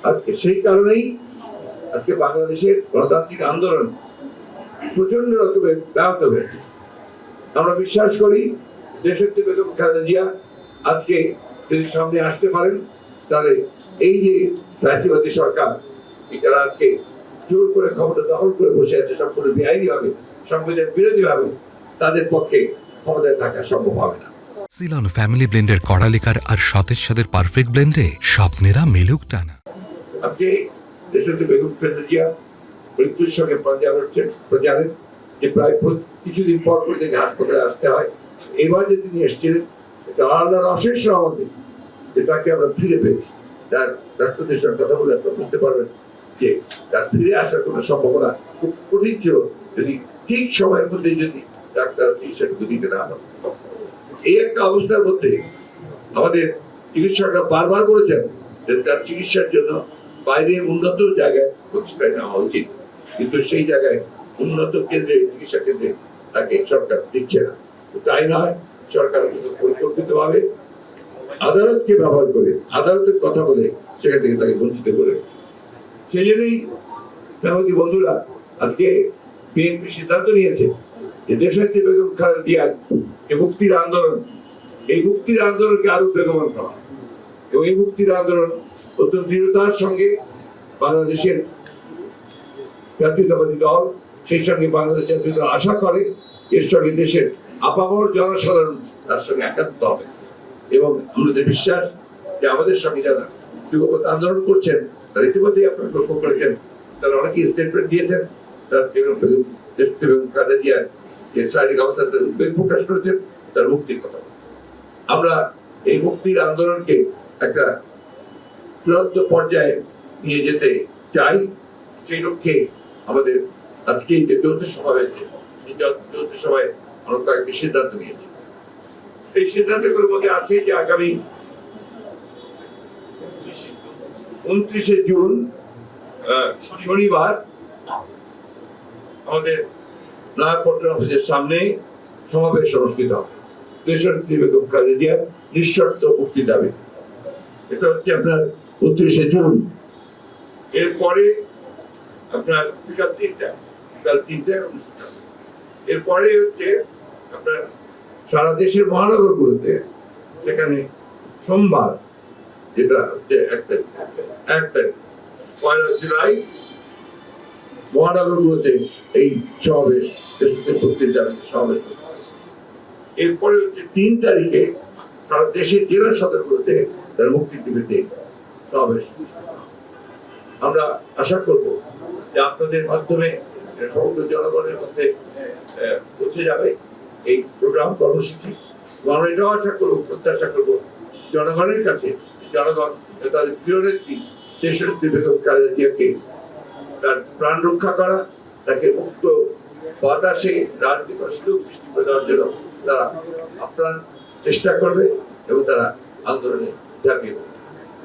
আজকে সেই কারণেই আজকে বাংলাদেশের গণতান্ত্রিক আন্দোলন প্রচন্ড রকমের ব্যাহত হয়েছে। আমরা বিশ্বাস করি দেশনেত্রী বেগম খালেদা জিয়া আজকে যদি সামনে আসতে পারেন, তাহলে এই যে ফ্যাসিবাদী সরকার যারা আজকে জোর করে ক্ষমতা দখল করে বসে আছে, সম্পূর্ণ বেআইনি হবে, সংবিধান বিরোধী হবে, তাদের পক্ষে ক্ষমতায় থাকা সম্ভব হবে না। সিলন ফ্যামিলি ব্লেন্ডের কড়ালিকার আর সতেজ সাদের পারফেক্ট ব্লেন্ডে স্বপ্নেরা মেলুক টানা। আজকে দেশনেত্রী বেগম খালেদা জিয়া মৃত্যুর সঙ্গে প্রচারের যে প্রায় কিছুদিন পর থেকে হাসপাতালে আসতে হয়, এবার যে তিনি এসেছিলেন এটা আল্লাহর অশেষ রহমতে যে তাকে আমরা ফিরে পেয়েছি। তার ডাক্তারদের সঙ্গে কথা বলে আপনারা বুঝতে পারবেন যে তার ফিরে আসার কোনো সম্ভাবনা খুব কঠিন ছিল, যদি ঠিক সময়ের মধ্যে যদি ডাক্তার চিকিৎসাটুকু দিতে না হয়। এই একটা অবস্থার মধ্যে আমাদের চিকিৎসকরা বারবার বলেছেন যে তার চিকিৎসার জন্য বাইরে উন্নত জায়গায় প্রতিষ্ঠায় নেওয়া উচিত, কিন্তু সেই জায়গায় উন্নত কেন্দ্রে, চিকিৎসা কেন্দ্রে তাকে সরকার দিচ্ছে না। তাই নয়, সরকার পরিকল্পিতভাবে আদালতকে ব্যবহার করে, আদালতের কথা বলে সেখান থেকে তাকে বঞ্চিত করে। সেই জন্যই সাংবাদিক বন্ধুরা, আজকে বিএনপি সিদ্ধান্ত নিয়েছে যে দেশনেত্রী বেগম খালেদা জিয়ার যে মুক্তির আন্দোলন, এই মুক্তির আন্দোলনকে আরো বেগবান করা এবং এই মুক্তির আন্দোলন অত্যন্ত দৃঢ়তার সঙ্গে বাংলাদেশের জাতীয়তাবাদী দল, সেই সঙ্গে বাংলাদেশ জাতীয় দল আশা করে এর সঙ্গে দেশের আপামর জনসাধারণ তার সঙ্গে একাত্ম হবে। এবং আমাদের বিশ্বাস যে আমাদের সঙ্গে যারা যুগপৎ আন্দোলন করছেন তারা ইতিমধ্যেই আপনারা লক্ষ্য করেছেন, তারা অনেকেই স্টেটমেন্ট দিয়েছেন, তারা বেগম খালেদা জিয়ার যে শারীরিক অবস্থাতে উদ্বেগ প্রকাশ করেছেন, তার মুক্তির কথা। আমরা এই মুক্তির আন্দোলনকে একটা চূড়ান্ত পর্যায়ে নিয়ে যেতে চাই। সেই লক্ষ্যে আমাদের আজকে যে যৌথ সভা হয়েছে, সেই যৌথ সভায় আমরা কয়েকটি সিদ্ধান্ত নিয়েছি। এই সিদ্ধান্তগুলোর মধ্যে আছে যে আগামী 29শে জুন শনিবার আমাদের নয়াপল্টন অফিসের সামনে সমাবেশ অনুষ্ঠিত হবে দেশনেত্রী বেগম খালেদা জিয়ার নিঃশর্ত মুক্তির দাবি। এটা হচ্ছে আপনার 29শে জুন। এরপরে আপনার বিকাল 3টায় অনুষ্ঠিত হবে। এরপরে হচ্ছে আপনার সারা দেশের মহানগরগুলোতে, সেখানে সোমবার, যেটা হচ্ছে 1 তারিখ 1 জুলাই, মহানগরগুলোতে এই সমাবেশ, সমাবেশ। এরপরে হচ্ছে 3 তারিখে সারা দেশের জেলা সদরগুলোতে তার মুক্তির দিবসে সমাবেশ। আমরা আশা করব যে আপনাদের মাধ্যমে সমগ্র জনগণের মধ্যে পৌঁছে যাবে এই প্রোগ্রাম, কর্মসূচি। আমরা এটাও আশা করবো, প্রত্যাশা করবো জনগণের কাছে, জনগণ তাদের প্রিয় নেত্রী দেশনেত্রী বেগম খালেদা জিয়াকে তার প্রাণ রক্ষা করা, তাকে মুক্ত বাতাসে রাজনীতিক সুযোগ সৃষ্টি করে দেওয়ার জন্য তারা আপ্রাণ চেষ্টা করবে এবং তারা আন্দোলনে ঝাঁপিয়ে পড়বে।